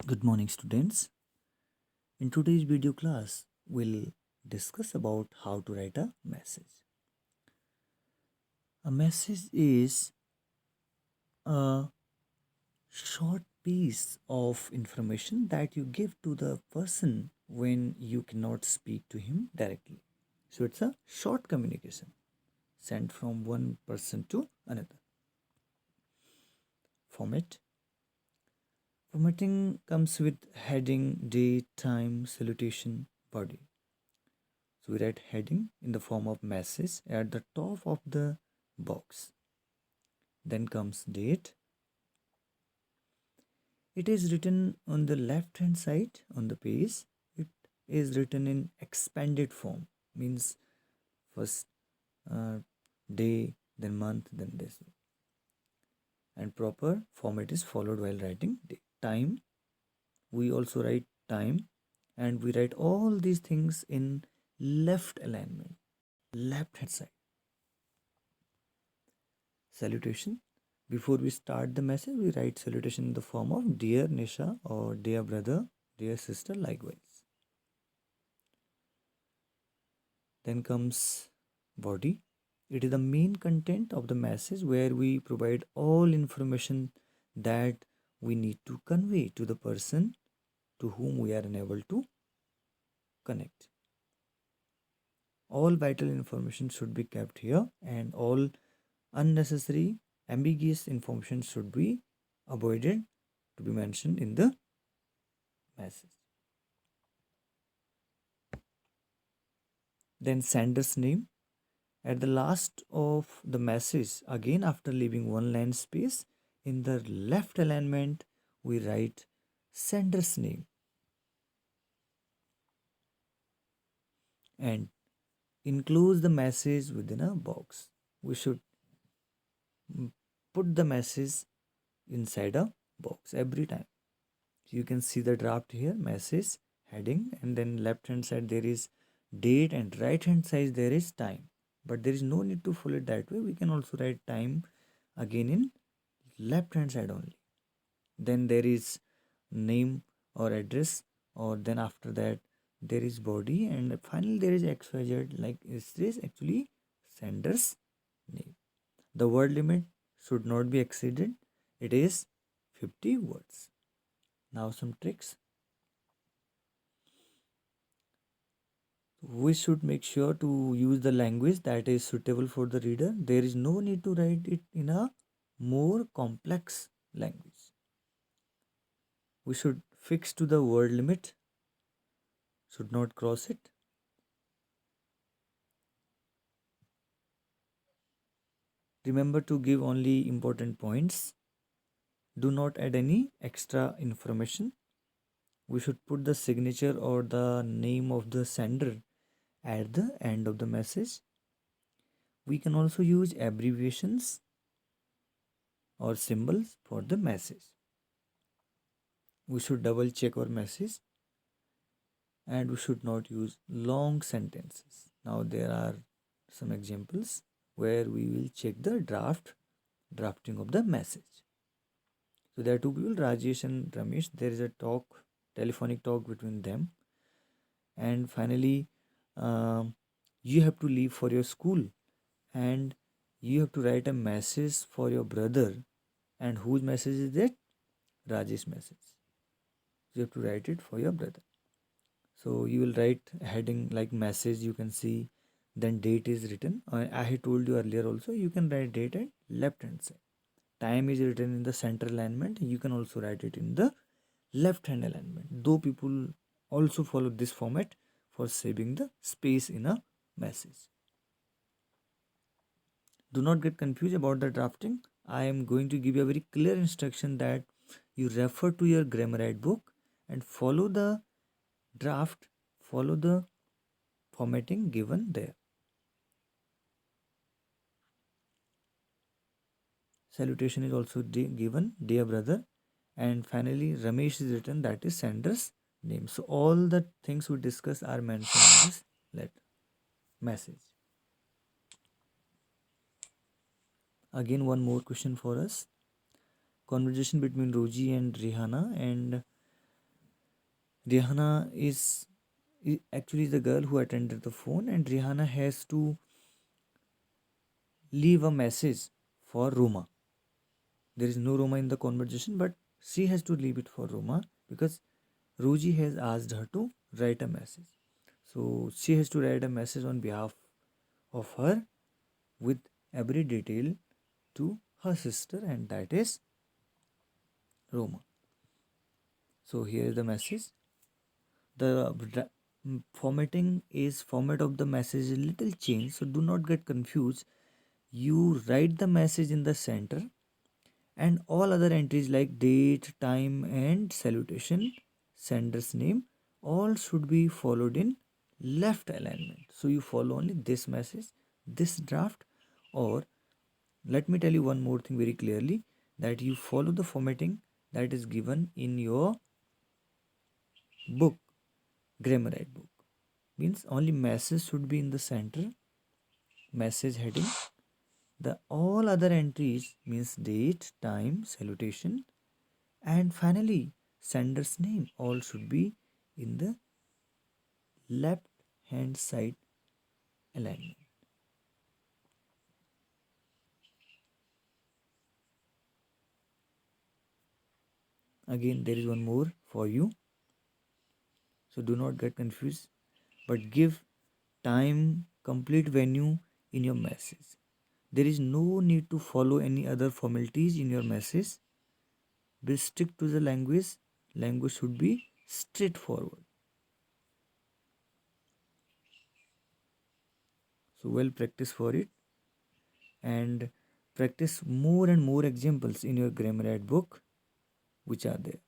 Good morning, students. In today's video class, we'll discuss about how to write a message. A message is a short piece of information that you give to the person when you cannot speak to him directly. So it's a short communication sent from one person to another. Format. Formatting comes with heading, date, time, salutation, body. So we write heading in the form of message at the top of the box. Then comes date. It is written on the left hand side on the page. It is written in expanded form, means first uh, day, then month, then this. And proper format is followed while writing day. Time. We also write time, and we write all these things in left alignment, left hand side. Salutation. Before we start the message, we write salutation in the form of Dear Nisha or Dear Brother, Dear Sister, likewise. Then comes body. It is the main content of the message where we provide all information that we need to convey to the person to whom we are unable to connect. All vital information should be kept here, and all unnecessary, ambiguous information should be avoided to be mentioned in the message. Then sender's name. At the last of the message, again after leaving one line space, in the left alignment, we write sender's name and enclose the message within a box. We should put the message inside a box every time. So you can see the draft here, message, heading, and then left hand side there is date, and right hand side there is time. But there is no need to follow it that way. We can also write time again in left hand side only. Then there is name or address, or then after that there is body, and finally there is xyz, like this is actually sender's name. The word limit should not be exceeded. It is 50 words. Now some tricks. We should make sure to use the language that is suitable for the reader. There is no need to write it in a more complex language. We should fix to the word limit, should not cross it. Remember to give only important points. Do not add any extra information. We should put the signature or the name of the sender at the end of the message. We can also use abbreviations or symbols for the message. We should double check our message, and we should not use long sentences. Now there are some examples where we will check the drafting of the message. So there are two people, Rajesh and Ramesh. There is a telephonic talk between them, and finally, you have to leave for your school, and you have to write a message for your brother. And whose message is that? Rajesh message. You have to write it for your brother. So you will write heading like message, you can see, then date is written. I had told you earlier also, you can write date at left hand side. Time is written in the center alignment. You can also write it in the left hand alignment. Though people also follow this format for saving the space in a message. Do not get confused about the drafting. I am going to give you a very clear instruction that you refer to your grammar guide book and follow the draft, follow the formatting given there. Salutation is also given, dear brother, and finally Ramesh is written, that is sender's name. So all the things we discuss are mentioned in this letter message. Again, one more question for us. Conversation between Roji and Rihanna, and Rihanna is actually the girl who attended the phone, and Rihanna has to leave a message for Roma. There is no Roma in the conversation, but she has to leave it for Roma because Roji has asked her to write a message. So she has to write a message on behalf of her with every detail to her sister, and that is Roma. So here is the message. The format of the message is a little changed, so do not get confused. You write the message in the center, and all other entries like date, time, and salutation, sender's name, all should be followed in left alignment. So you follow only this message, this draft, or let me tell you one more thing very clearly, that you follow the formatting that is given in your book, grammar write book. Means only message should be in the center, message heading. The all other entries means date, time, salutation, and finally sender's name, all should be in the left hand side alignment. Again, there is one more for you, so do not get confused, but give time, complete venue in your message. There is no need to follow any other formalities in your message. Be stick to the language. Language should be straightforward. So well practice for it, and practice more and more examples in your grammar ed book which are there.